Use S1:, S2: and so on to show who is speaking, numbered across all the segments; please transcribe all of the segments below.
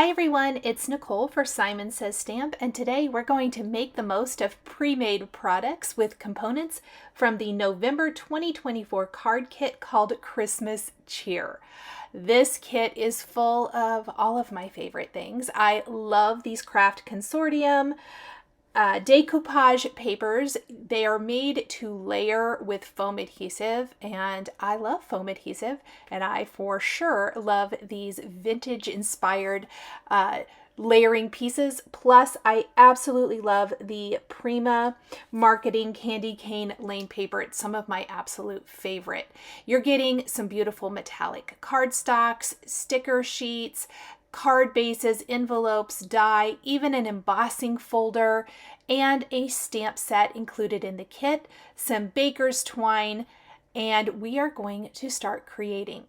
S1: Hi everyone, it's Nicole for Simon Says Stamp, and today we're going to make the most of pre-made products with components from the November 2024 card kit called Christmas Cheer. This kit is full of all of my favorite things. I love these craft Consortium decoupage papers. They are made to layer with foam adhesive, and I love foam adhesive, and I for sure love these vintage inspired layering pieces. Plus I absolutely love the Prima marketing candy cane lane paper. It's some of my absolute favorite. You're getting some beautiful metallic cardstocks, sticker sheets, card bases, envelopes, die, even an embossing folder, and a stamp set included in the kit, some baker's twine, and we are going to start creating.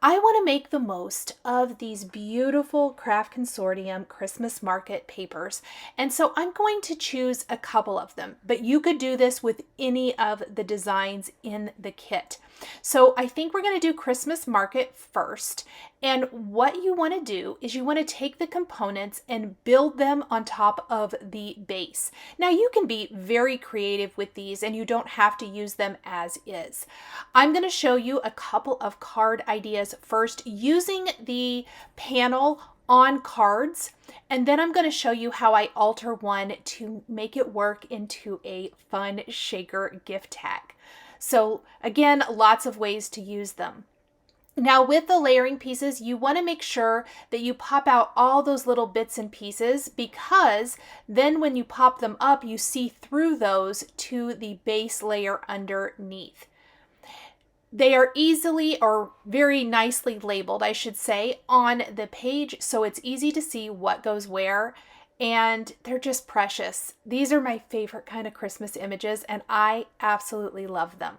S1: I want to make the most of these beautiful Craft Consortium Christmas market papers, and so I'm going to choose a couple of them, but you could do this with any of the designs in the kit. So I think we're going to do Christmas market first, and what you want to do is you want to take the components and build them on top of the base. Now you can be very creative with these and you don't have to use them as is. I'm going to show you a couple of card ideas first using the panel on cards, and then I'm going to show you how I alter one to make it work into a fun shaker gift tag. So again, lots of ways to use them. Now with the layering pieces, you want to make sure that you pop out all those little bits and pieces, because then when you pop them up, you see through those to the base layer underneath. They are easily or very nicely labeled, I should say, on the page, so it's easy to see what goes where, and they're just precious. These are my favorite kind of Christmas images, and I absolutely love them.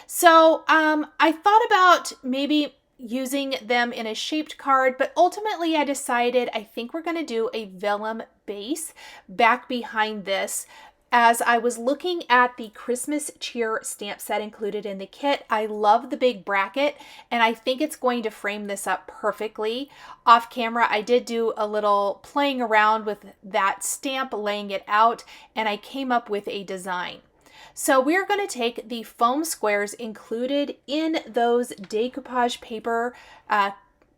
S1: So I thought about maybe using them in a shaped card, but ultimately I decided I think we're going to do a vellum base back behind this. As I was looking at the Christmas Cheer stamp set included in the kit, I love the big bracket, and I think it's going to frame this up perfectly. Off camera, I did do a little playing around with that stamp, laying it out, and I came up with a design. So we're going to take the foam squares included in those decoupage paper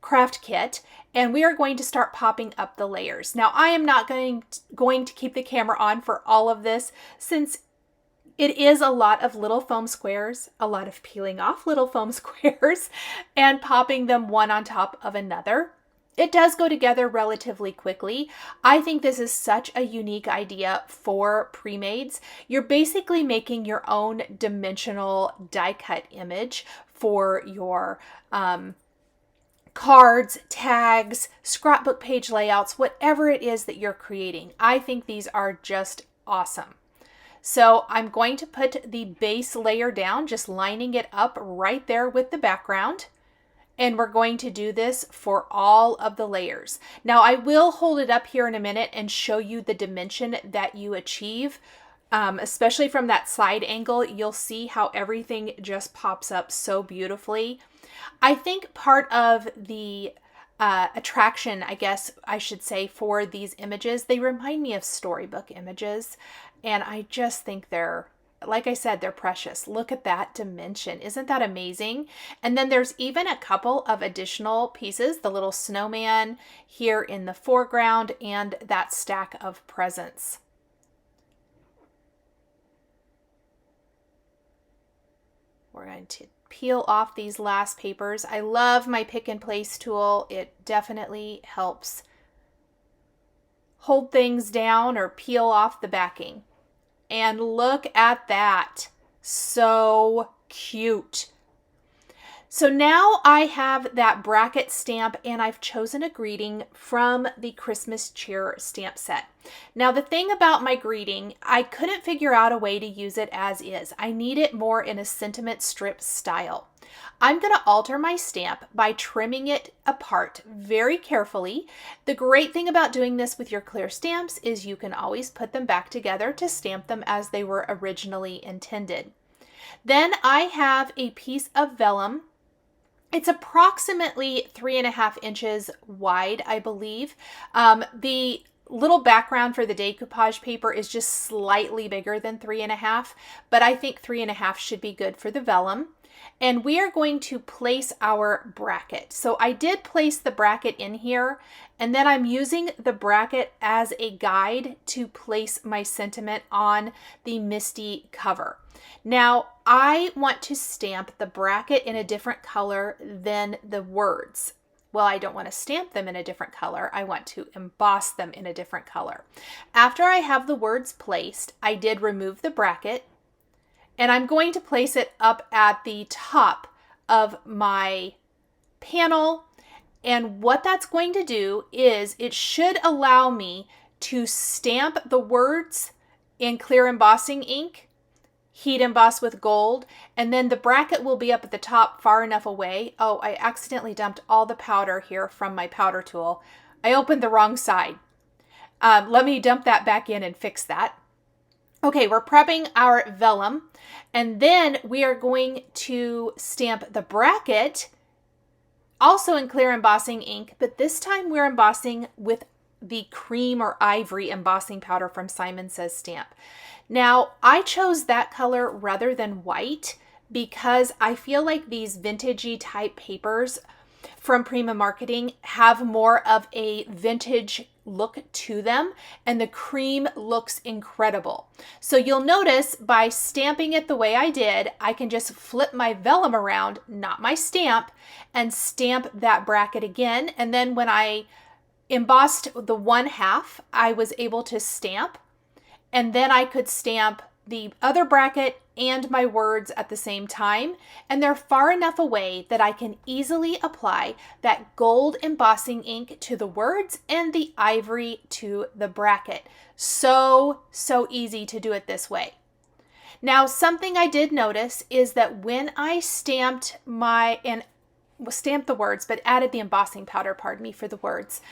S1: craft kit, and we are going to start popping up the layers. Now I am not going to keep the camera on for all of this, since it is a lot of little foam squares, a lot of peeling off little foam squares and popping them one on top of another. It does go together relatively quickly. I think this is such a unique idea for pre-mades. You're basically making your own dimensional die cut image for your cards, tags, scrapbook page layouts, whatever it is that you're creating. I think these are just awesome. So I'm going to put the base layer down, just lining it up right there with the background. And we're going to do this for all of the layers. Now I will hold it up here in a minute and show you the dimension that you achieve. Especially from that side angle, you'll see how everything just pops up so beautifully. I think part of the attraction, I guess I should say, for these images, they remind me of storybook images, and I just think they're, like I said, they're precious. Look at that dimension. Isn't that amazing? And then there's even a couple of additional pieces, the little snowman here in the foreground and that stack of presents. We're going to peel off these last papers. I love my pick and place tool. It definitely helps hold things down or peel off the backing. And look at that. So cute. So now I have that bracket stamp, and I've chosen a greeting from the Christmas Cheer stamp set. Now the thing about my greeting, I couldn't figure out a way to use it as is. I need it more in a sentiment strip style. I'm going to alter my stamp by trimming it apart very carefully. The great thing about doing this with your clear stamps is you can always put them back together to stamp them as they were originally intended. Then I have a piece of vellum It's approximately 3.5 inches wide, I believe. The little background for the decoupage paper is just slightly bigger than 3.5, but I think 3.5 should be good for the vellum. And we are going to place our bracket. So I did place the bracket in here, and then I'm using the bracket as a guide to place my sentiment on the Misty cover. Now, I want to stamp the bracket in a different color than the words. Well, I don't want to stamp them in a different color. I want to emboss them in a different color. After I have the words placed, I did remove the bracket, and I'm going to place it up at the top of my panel. And what that's going to do is it should allow me to stamp the words in clear embossing ink, heat emboss with gold, and then the bracket will be up at the top far enough away. Oh, I accidentally dumped all the powder here from my powder tool. I opened the wrong side. Let me dump that back in and fix that. Okay, we're prepping our vellum, and then we are going to stamp the bracket also in clear embossing ink, but this time we're embossing with the cream or ivory embossing powder from Simon Says Stamp. Now, I chose that color rather than white because I feel like these vintagey type papers from Prima Marketing have more of a vintage look to them, and the cream looks incredible. So you'll notice by stamping it the way I did, I can just flip my vellum around, not my stamp, and stamp that bracket again. And then when I embossed the one half, I was able to stamp, and then I could stamp the other bracket and my words at the same time, and they're far enough away that I can easily apply that gold embossing ink to the words and the ivory to the bracket. So easy to do it this way. Now, something I did notice is that when I stamped the words, but added the embossing powder, pardon me, for the words,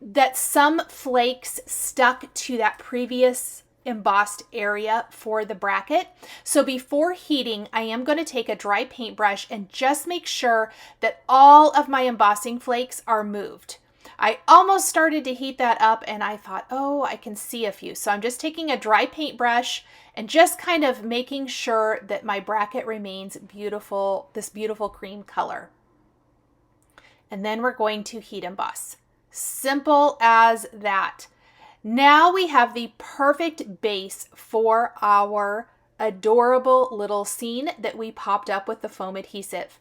S1: that some flakes stuck to that previous embossed area for the bracket. So before heating, I am going to take a dry paintbrush and just make sure that all of my embossing flakes are moved. I almost started to heat that up and I thought, oh, I can see a few. So I'm just taking a dry paintbrush and just kind of making sure that my bracket remains beautiful, this beautiful cream color. And then we're going to heat emboss. Simple as that. Now we have the perfect base for our adorable little scene that we popped up with the foam adhesive.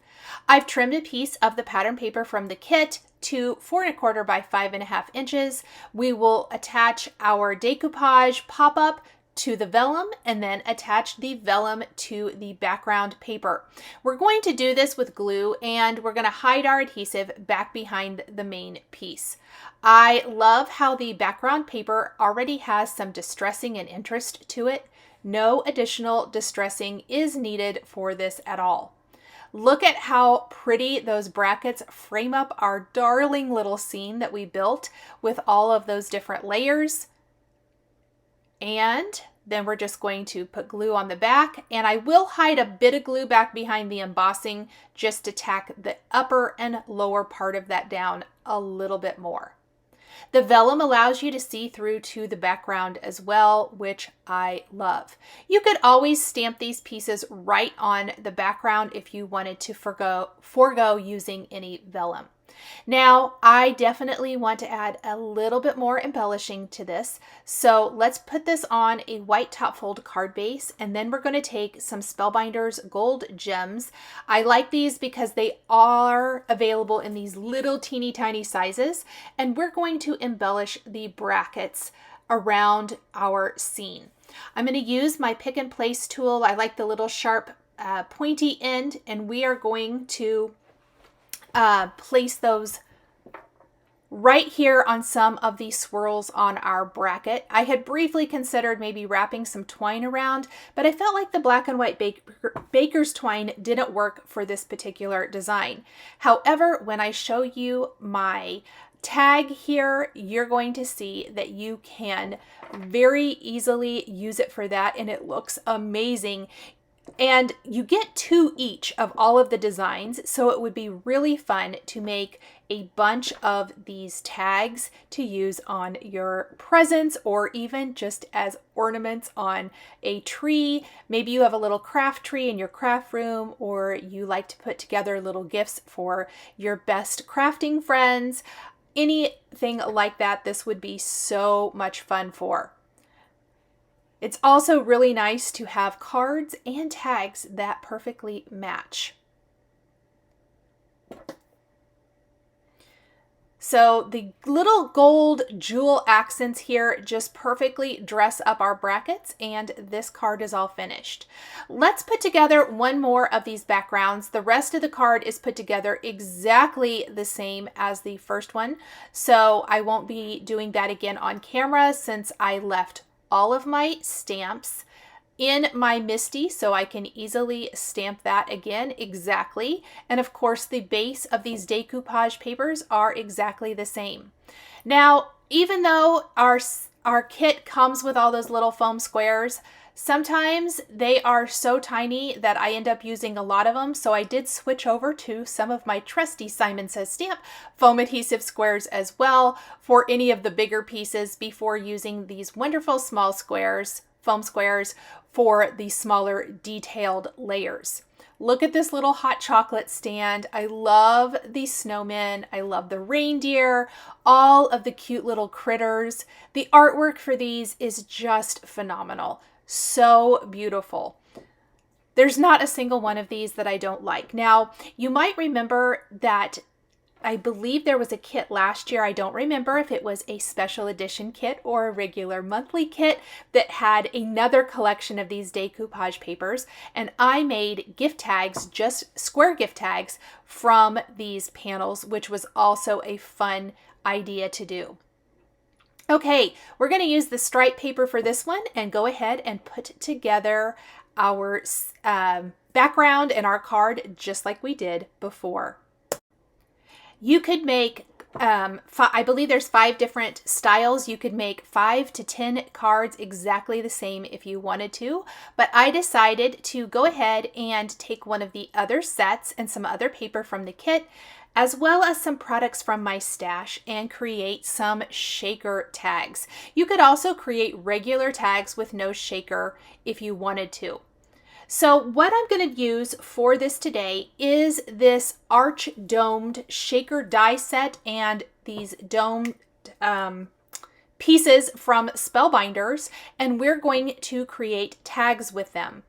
S1: I've trimmed a piece of the pattern paper from the kit to 4¼ by 5½ inches. We will attach our decoupage pop-up to the vellum and then attach the vellum to the background paper. We're going to do this with glue, and we're going to hide our adhesive back behind the main piece. I love how the background paper already has some distressing and interest to it. No additional distressing is needed for this at all. Look at how pretty those brackets frame up our darling little scene that we built with all of those different layers. And then we're just going to put glue on the back, and I will hide a bit of glue back behind the embossing just to tack the upper and lower part of that down a little bit more. The vellum allows you to see through to the background as well, which I love. You could always stamp these pieces right on the background if you wanted to forego using any vellum. Now, I definitely want to add a little bit more embellishing to this. So let's put this on a white top fold card base, and then we're going to take some Spellbinders gold gems. I like these because they are available in these little teeny tiny sizes, and we're going to embellish the brackets around our scene. I'm going to use my pick and place tool. I like the little sharp pointy end, and we are going to place those right here on some of the swirls on our bracket. I had briefly considered maybe wrapping some twine around, but I felt like the black and white baker's twine didn't work for this particular design. However, when I show you my tag here, you're going to see that you can very easily use it for that, and it looks amazing. And you get 2 each of all of the designs, so it would be really fun to make a bunch of these tags to use on your presents or even just as ornaments on a tree. Maybe you have a little craft tree in your craft room, or you like to put together little gifts for your best crafting friends. Anything like that, this would be so much fun for. It's also really nice to have cards and tags that perfectly match. So the little gold jewel accents here just perfectly dress up our brackets, and this card is all finished. Let's put together one more of these backgrounds. The rest of the card is put together exactly the same as the first one, so I won't be doing that again on camera since I left all of my stamps in my MISTI, so I can easily stamp that again exactly. And of course, the base of these decoupage papers are exactly the same. Now, even though our kit comes with all those little foam squares, sometimes they are so tiny that I end up using a lot of them. So I did switch over to some of my trusty Simon Says Stamp foam adhesive squares as well for any of the bigger pieces before using these wonderful small squares, foam squares, for the smaller detailed layers. Look at this little hot chocolate stand. I love the snowmen. I love the reindeer, all of the cute little critters. The artwork for these is just phenomenal. So beautiful. There's not a single one of these that I don't like. Now, you might remember that I believe there was a kit last year. I don't remember if it was a special edition kit or a regular monthly kit that had another collection of these decoupage papers. And I made gift tags, just square gift tags from these panels, which was also a fun idea to do. Okay, we're going to use the stripe paper for this one and go ahead and put together our background and our card just like we did before. You could make, I believe there's 5 different styles. You could make 5 to 10 cards exactly the same if you wanted to, but I decided to go ahead and take one of the other sets and some other paper from the kit, as well as some products from my stash, and create some shaker tags. You could also create regular tags with no shaker if you wanted to. So what I'm going to use for this today is this arch domed shaker die set and these domed pieces from Spellbinders, and we're going to create tags with them.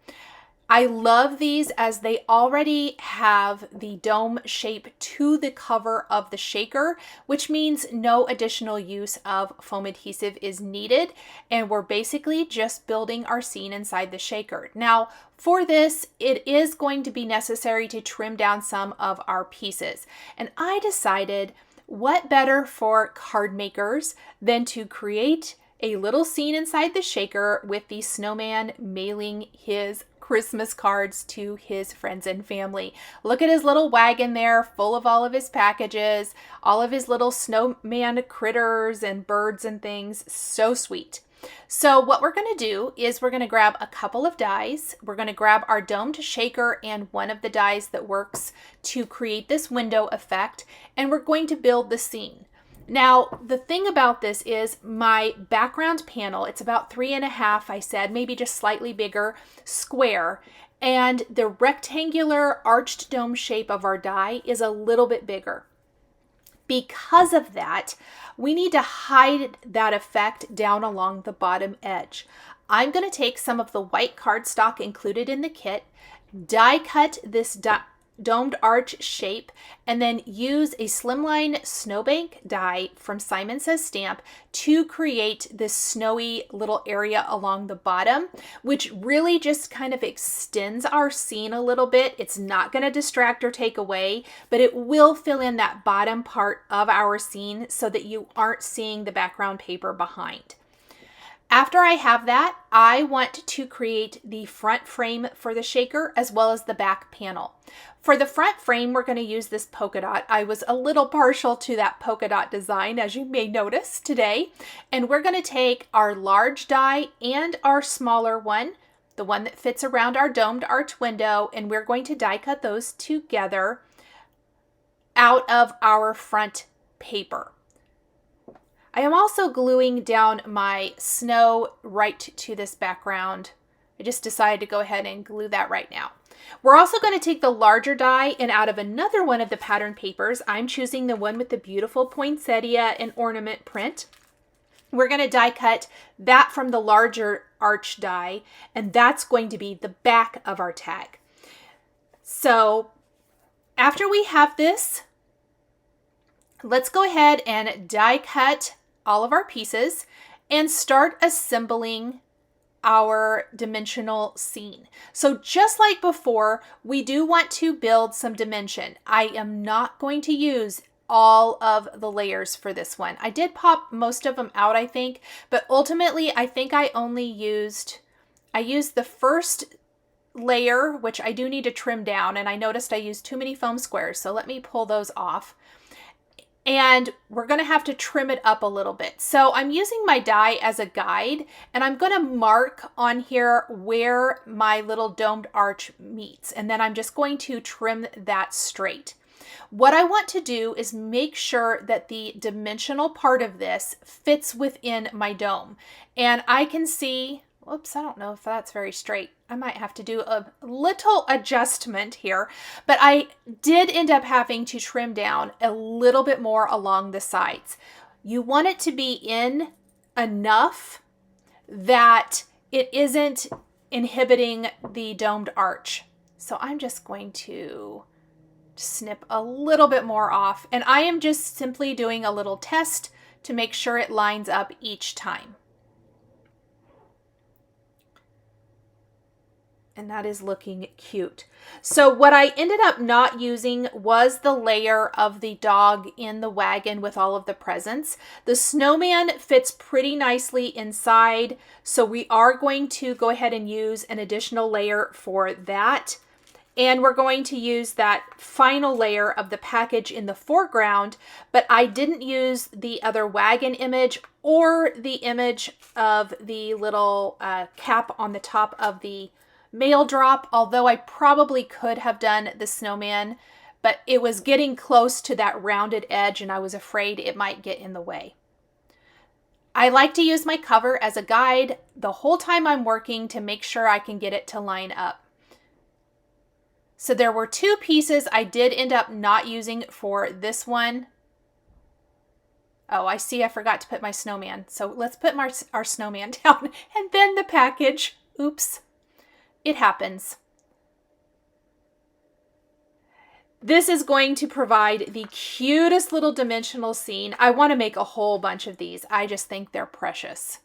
S1: I love these as they already have the dome shape to the cover of the shaker, which means no additional use of foam adhesive is needed, and we're basically just building our scene inside the shaker. Now, for this, it is going to be necessary to trim down some of our pieces, and I decided what better for card makers than to create a little scene inside the shaker with the snowman mailing his Christmas cards to his friends and family. Look at his little wagon there full of all of his packages, all of his little snowman critters and birds and things. So sweet. So what we're going to do is we're going to grab a couple of dies. We're going to grab our domed shaker and one of the dies that works to create this window effect, and we're going to build the scene. Now, the thing about this is my background panel, it's about 3.5, I said, maybe just slightly bigger, square, and the rectangular arched dome shape of our die is a little bit bigger. Because of that, we need to hide that effect down along the bottom edge. I'm going to take some of the white cardstock included in the kit, die cut this domed arch shape, and then use a SLIMLINE snowbank die from Simon Says Stamp to create this snowy little area along the bottom, which really just kind of extends our scene a little bit. It's not going to distract or take away, but it will fill in that bottom part of our scene so that you aren't seeing the background paper behind. After I have that, I want to create the front frame for the shaker as well as the back panel. For the front frame, we're going to use this polka dot. I was a little partial to that polka dot design, as you may notice today. And we're going to take our large die and our smaller one, the one that fits around our domed arch window, and we're going to die cut those together out of our front paper. I am also gluing down my snow right to this background. I just decided to go ahead and glue that right now. We're also going to take the larger die, and out of another one of the pattern papers, I'm choosing the one with the beautiful poinsettia and ornament print. We're going to die cut that from the larger arch die, and that's going to be the back of our tag. So after we have this, let's go ahead and die cut all of our pieces and start assembling our dimensional scene. So just like before, we do want to build some dimension. I am not going to use all of the layers for this one. I did pop most of them out, I think, but ultimately I think I used the first layer, which I do need to trim down, and I noticed I used too many foam squares, so let me pull those off. And we're going to have to trim it up a little bit. So I'm using my die as a guide, and I'm going to mark on here where my little domed arch meets, and then I'm just going to trim that straight. What I want to do is make sure that the dimensional part of this fits within my dome. And I can see, whoops, I don't know if that's very straight. I might have to do a little adjustment here, but I did end up having to trim down a little bit more along the sides. You want it to be in enough that it isn't inhibiting the domed arch. So I'm just going to snip a little bit more off, and I am just simply doing a little test to make sure it lines up each time. And that is looking cute. So what I ended up not using was the layer of the dog in the wagon with all of the presents. The snowman fits pretty nicely inside, so we are going to go ahead and use an additional layer for that. And we're going to use that final layer of the package in the foreground, but I didn't use the other wagon image or the image of the little cap on the top of the mail drop, although I probably could have done the snowman, but it was getting close to that rounded edge and I was afraid it might get in the way. I like to use my cover as a guide the whole time I'm working to make sure I can get it to line up. So there were two pieces I did end up not using for this one. Oh, I see I forgot to put my snowman. So let's put our snowman down and then the package. Oops. It happens. This is going to provide the cutest little dimensional scene. I want to make a whole bunch of these. I just think they're precious.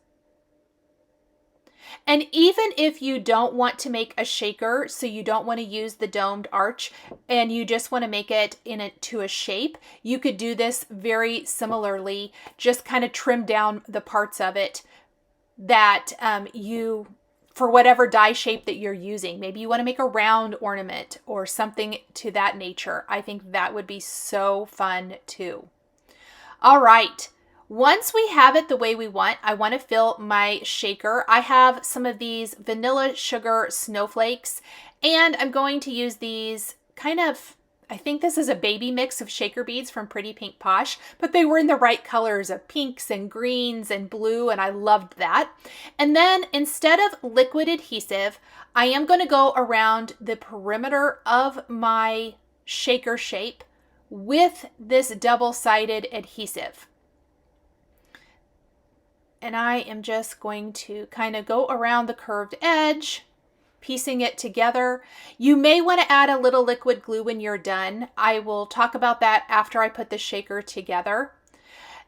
S1: And even if you don't want to make a shaker, so you don't want to use the domed arch and you just want to make it to a shape, you could do this very similarly. Just kind of trim down the parts of it that for whatever die shape that you're using. Maybe you want to make a round ornament or something to that nature. I think that would be so fun too. All right. Once we have it the way we want, I want to fill my shaker. I have some of these vanilla sugar snowflakes, and I'm going to use these I think this is a baby mix of shaker beads from Pretty Pink Posh, but they were in the right colors of pinks and greens and blue, and I loved that. And then instead of liquid adhesive, I am going to go around the perimeter of my shaker shape with this double-sided adhesive. And I am just going to kind of go around the curved edge, piecing it together. You may want to add a little liquid glue when you're done. I will talk about that after I put the shaker together.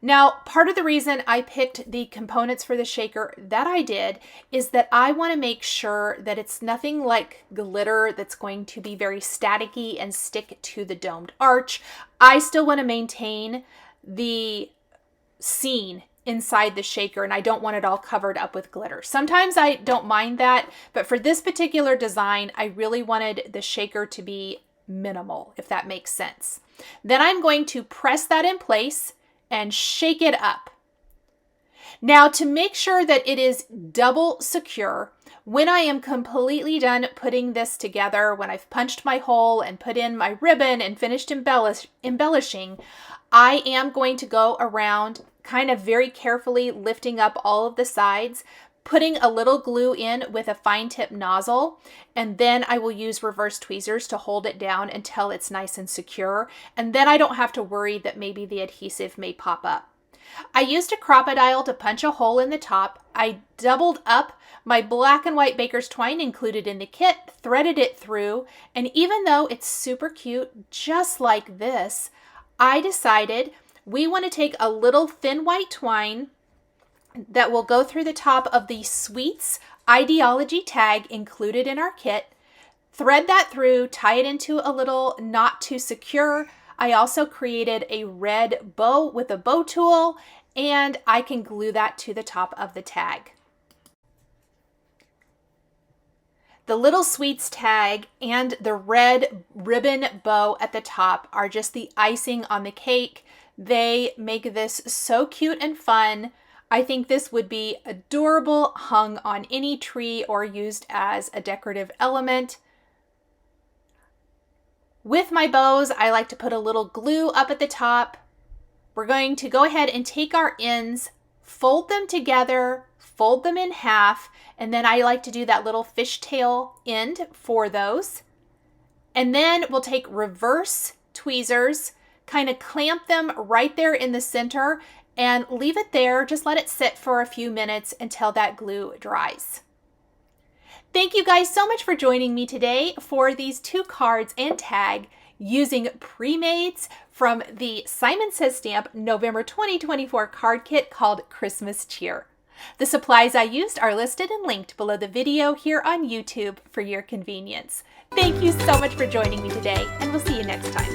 S1: Now, part of the reason I picked the components for the shaker that I did is that I want to make sure that it's nothing like glitter that's going to be very staticky and stick to the domed arch. I still want to maintain the scene inside the shaker, and I don't want it all covered up with glitter. Sometimes I don't mind that, but for this particular design, I really wanted the shaker to be minimal, if that makes sense. Then I'm going to press that in place and shake it up. Now, to make sure that it is double secure, When I am completely done putting this together, when I've punched my hole and put in my ribbon and finished embellishing, I am going to go around kind of very carefully lifting up all of the sides, putting a little glue in with a fine tip nozzle, and then I will use reverse tweezers to hold it down until it's nice and secure, and then I don't have to worry that maybe the adhesive may pop up. I used a crocodile to punch a hole in the top. I doubled up my black and white baker's twine included in the kit, threaded it through, and even though it's super cute, just like this, I decided we want to take a little thin white twine that will go through the top of the Sweets Idea-ology tag included in our kit, thread that through, tie it into a little knot to secure. I also created a red bow with a bow tool, and I can glue that to the top of the tag. The little Sweets tag and the red ribbon bow at the top are just the icing on the cake. They make this so cute and fun. I think this would be adorable hung on any tree or used as a decorative element. With my bows, I like to put a little glue up at the top. We're going to go ahead and take our ends, fold them together, fold them in half, and then I like to do that little fishtail end for those. And then we'll take reverse tweezers, kind of clamp them right there in the center and leave it there. Just let it sit for a few minutes until that glue dries. Thank you guys so much for joining me today for these 2 cards and tag using pre-mades from the Simon Says Stamp November 2024 card kit called Christmas Cheer. The supplies I used are listed and linked below the video here on YouTube for your convenience. Thank you so much for joining me today, and we'll see you next time.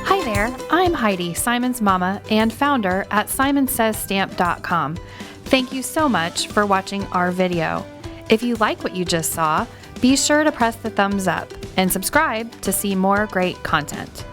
S2: Hi there, I'm Heidi, Simon's mama and founder at simonsaysstamp.com. Thank you so much for watching our video. If you like what you just saw, be sure to press the thumbs up and subscribe to see more great content.